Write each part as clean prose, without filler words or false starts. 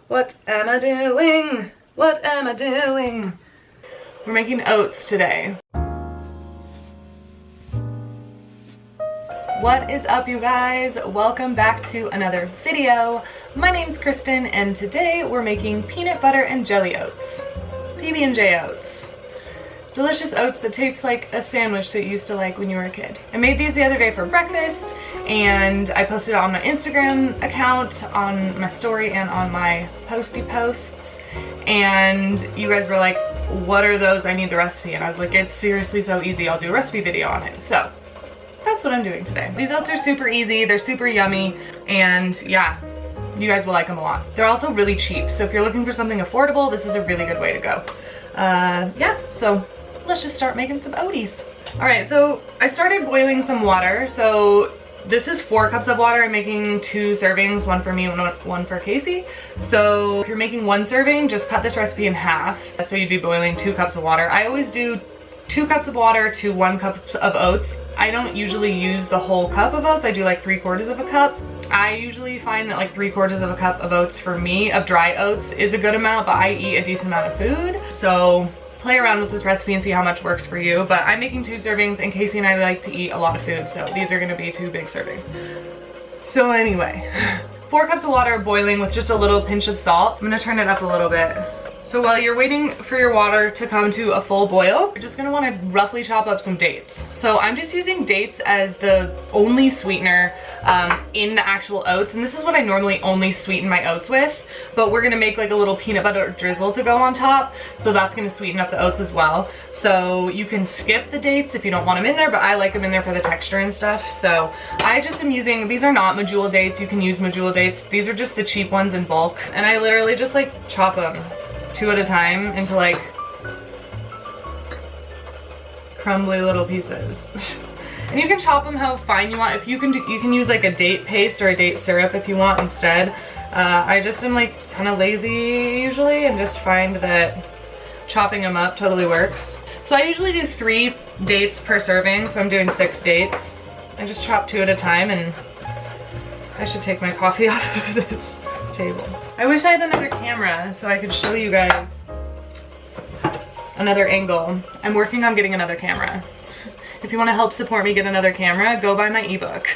What am I doing? What am I doing? We're making oats today. What is up, you guys? Welcome back to another video. My name's Kristen and today we're making peanut butter and jelly oats. PB&J oats. Delicious oats that taste like a sandwich that you used to like when you were a kid. I made these the other day for breakfast and I posted it on my Instagram account, on my story, and on my posty posts. And you guys were like, what are those? I need the recipe. And I was like, it's seriously so easy. I'll do a recipe video on it. So that's what I'm doing today. These oats are super easy. They're super yummy. And yeah, you guys will like them a lot. They're also really cheap. So if you're looking for something affordable, this is a really good way to go. Yeah, so let's just start making some oaties. All right, so I started boiling some water. So this is 4 cups of water. I'm making 2 servings, one for me, one for Casey. So if you're making 1 serving, just cut this recipe in half. So you'd be boiling 2 cups of water. I always do 2 cups of water to 1 cup of oats. I don't usually use the whole cup of oats. I do like 3/4 of a cup. I usually find that like 3/4 of a cup of oats for me, of dry oats, is a good amount, but I eat a decent amount of food. So play around with this recipe and see how much works for you. But I'm making 2 servings and Casey and I like to eat a lot of food. So these are gonna be 2 big servings. So anyway, 4 cups of water boiling with just a little pinch of salt. I'm gonna turn it up a little bit. So while you're waiting for your water to come to a full boil, you're just gonna wanna roughly chop up some dates. So I'm just using dates as the only sweetener in the actual oats. And this is what I normally only sweeten my oats with, but we're gonna make like a little peanut butter drizzle to go on top. So that's gonna sweeten up the oats as well. So you can skip the dates if you don't want them in there, but I like them in there for the texture and stuff. So I just am using, these are not medjool dates. You can use medjool dates. These are just the cheap ones in bulk. And I literally just like chop them 2 at a time into like crumbly little pieces. And you can chop them how fine you want. If you can use like a date paste or a date syrup if you want instead. I just am like kind of lazy usually and just find that chopping them up totally works. So I usually do 3 dates per serving, so I'm doing 6 dates. I just chop 2 at a time, and I should take my coffee off of this table. I wish I had another camera so I could show you guys another angle. I'm working on getting another camera. If you want to help support me get another camera, go buy my ebook.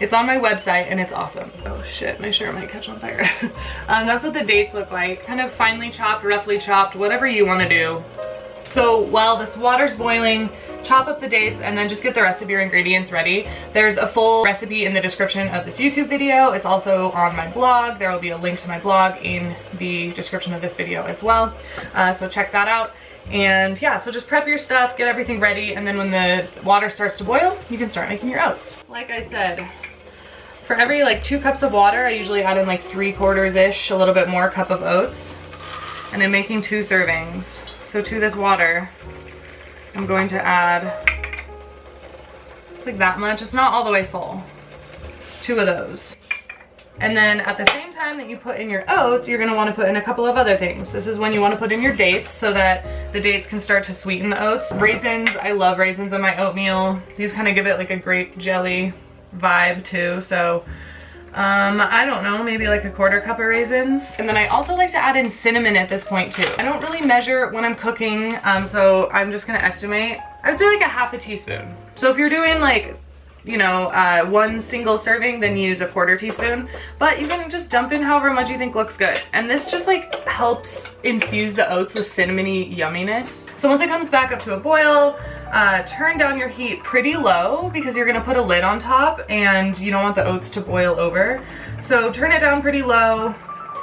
It's on my website and it's awesome. Oh shit, my shirt might catch on fire. That's what the dates look like. Kind of finely chopped, roughly chopped, whatever you want to do. So while this water's boiling, chop up the dates and then just get the rest of your ingredients ready. There's a full recipe in the description of this YouTube video. It's also on my blog. There will be a link to my blog in the description of this video as well. So check that out. And yeah, so just prep your stuff, get everything ready, and then when the water starts to boil, you can start making your oats. Like I said, for every like 2 cups of water, I usually add in like 3/4-ish, a little bit more cup of oats. And I'm making 2 servings. So to this water, I'm going to add, it's like that much. It's not all the way full. 2 of those. And then at the same time that you put in your oats, you're gonna wanna put in a couple of other things. This is when you wanna put in your dates so that the dates can start to sweeten the oats. Raisins, I love raisins in my oatmeal. These kind of give it like a grape jelly vibe too. So I don't know, maybe like a 1/4 cup of raisins. And then I also like to add in cinnamon at this point too. I don't really measure when I'm cooking, so I'm just gonna estimate. I would say like a 1/2 teaspoon. So if you're doing like, you know, 1 single serving, then use a 1/4 teaspoon. But you can just dump in however much you think looks good. And this just like helps infuse the oats with cinnamony yumminess. So once it comes back up to a boil, turn down your heat pretty low because you're gonna put a lid on top and you don't want the oats to boil over. So turn it down pretty low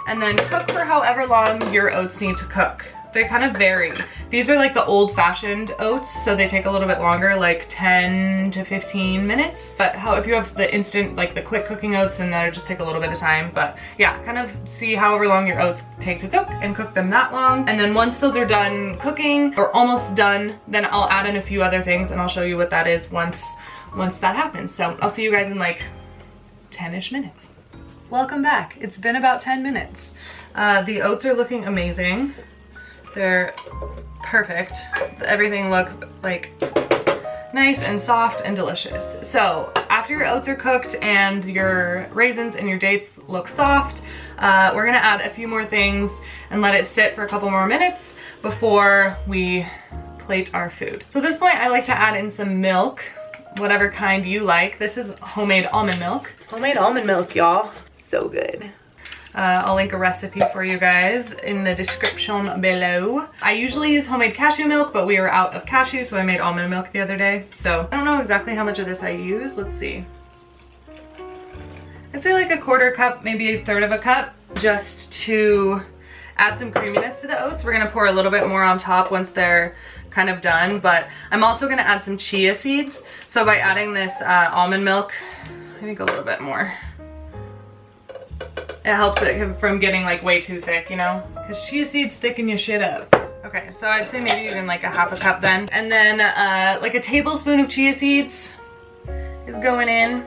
and then cook for however long your oats need to cook. They kind of vary. These are like the old-fashioned oats, so they take a little bit longer, like 10 to 15 minutes. But if you have the instant, like the quick cooking oats, then that'll just take a little bit of time. But yeah, kind of see however long your oats take to cook and cook them that long. And then once those are done cooking, or almost done, then I'll add in a few other things and I'll show you what that is once that happens. So I'll see you guys in like 10-ish minutes. Welcome back. It's been about 10 minutes. The oats are looking amazing. They're perfect. Everything looks like nice and soft and delicious. So after your oats are cooked and your raisins and your dates look soft, we're gonna add a few more things and let it sit for a couple more minutes before we plate our food. So at this point, I like to add in some milk, whatever kind you like. This is homemade almond milk. Homemade almond milk, y'all. So good. I'll link a recipe for you guys in the description below. I usually use homemade cashew milk, but we were out of cashew, so I made almond milk the other day. So I don't know exactly how much of this I use. Let's see. I'd say like a quarter cup, maybe a third of a cup, just to add some creaminess to the oats. We're gonna pour a little bit more on top once they're kind of done, but I'm also gonna add some chia seeds. So by adding this almond milk, I think a little bit more. It helps it from getting like way too thick, you know? Because chia seeds thicken your shit up. Okay, so I'd say maybe even like a half a cup then. And then like a tablespoon of chia seeds is going in.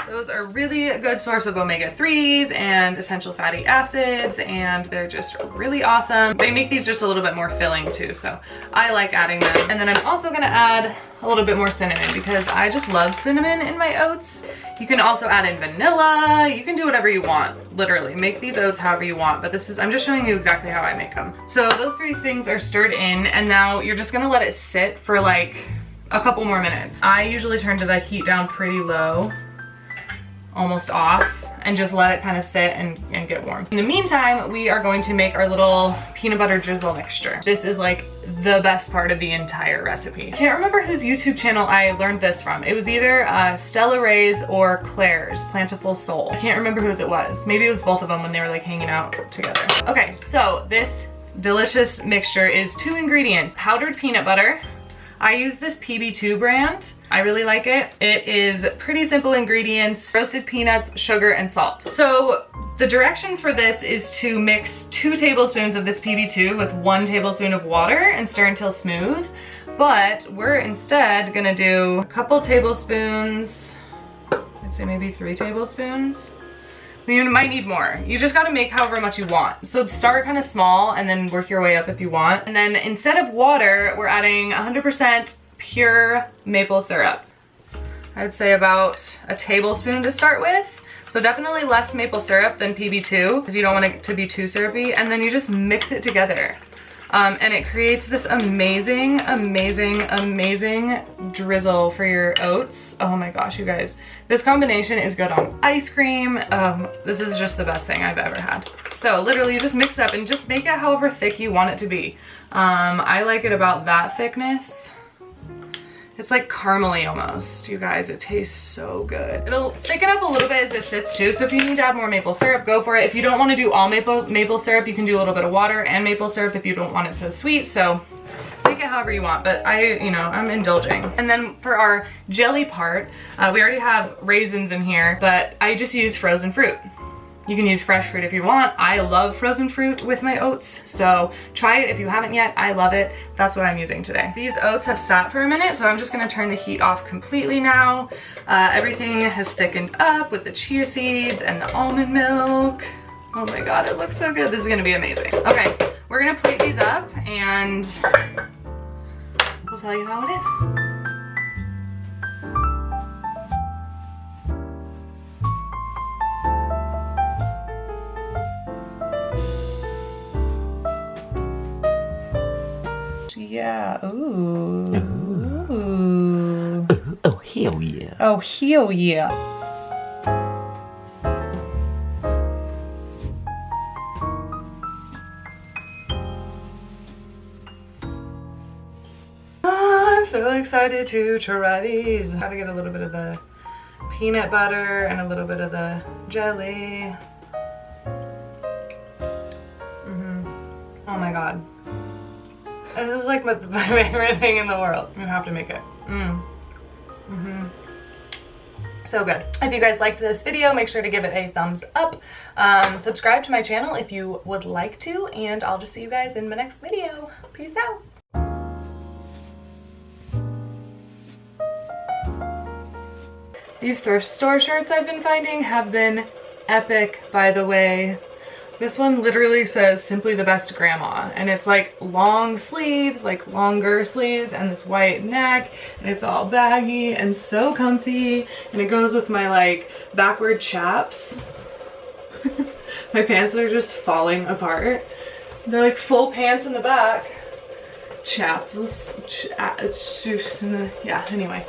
Those are really a good source of omega-3s and essential fatty acids, and they're just really awesome. They make these just a little bit more filling too, so I like adding them. And then I'm also gonna add a little bit more cinnamon because I just love cinnamon in my oats. You can also add in vanilla. You can do whatever you want, literally. Make these oats however you want, but I'm just showing you exactly how I make them. So those three things are stirred in, and now you're just gonna let it sit for like a couple more minutes. I usually turn the heat down pretty low, almost off, and just let it kind of sit and get warm. In the meantime, we are going to make our little peanut butter drizzle mixture. This is like the best part of the entire recipe. I can't remember whose YouTube channel I learned this from. It was either Stella Ray's or Claire's Plentiful Soul. I can't remember whose it was. Maybe it was both of them when they were like hanging out together. Okay, so this delicious mixture is 2 ingredients: powdered peanut butter. I use this PB2 brand. I really like it. It is pretty simple ingredients: roasted peanuts, sugar, and salt. So the directions for this is to mix 2 tablespoons of this PB2 with 1 tablespoon of water and stir until smooth. But we're instead gonna do a couple tablespoons, I'd say maybe 3 tablespoons. You might need more. You just gotta make however much you want. So start kind of small and then work your way up if you want. And then instead of water, we're adding 100% pure maple syrup. I would say about a tablespoon to start with. So definitely less maple syrup than PB2 because you don't want it to be too syrupy. And then you just mix it together. And it creates this amazing, amazing, amazing drizzle for your oats. Oh my gosh, you guys. This combination is good on ice cream. This is just the best thing I've ever had. So literally you just mix it up and just make it however thick you want it to be. I like it about that thickness. It's like caramely almost, you guys. It tastes so good. It'll thicken up a little bit as it sits too, so if you need to add more maple syrup, go for it. If you don't want to do all maple syrup, you can do a little bit of water and maple syrup if you don't want it so sweet. So make it however you want, but I'm indulging. And then for our jelly part, we already have raisins in here, but I just use frozen fruit. You can use fresh fruit if you want. I love frozen fruit with my oats, so try it if you haven't yet. I love it. That's what I'm using today. These oats have sat for a minute, so I'm just gonna turn the heat off completely now. Everything has thickened up with the chia seeds and the almond milk. Oh my God, it looks so good. This is gonna be amazing. Okay, we're gonna plate these up and we'll tell you how it is. Yeah, ooh. Ooh. Oh, hell yeah. Oh, hell yeah. I'm so excited to try these. Gotta get a little bit of the peanut butter and a little bit of the jelly. Oh my God. This is like my favorite thing in the world. You have to make it. So good. If you guys liked this video, make sure to give it a thumbs up. Subscribe to my channel if you would like to, and I'll just see you guys in my next video. Peace out. These thrift store shirts I've been finding have been epic, by the way. This one literally says simply the best grandma, and it's like long sleeves, like longer sleeves, and this white neck, and it's all baggy and so comfy, and it goes with my like backward chaps. My pants are just falling apart. They're like full pants in the back. Chapless, yeah, anyway.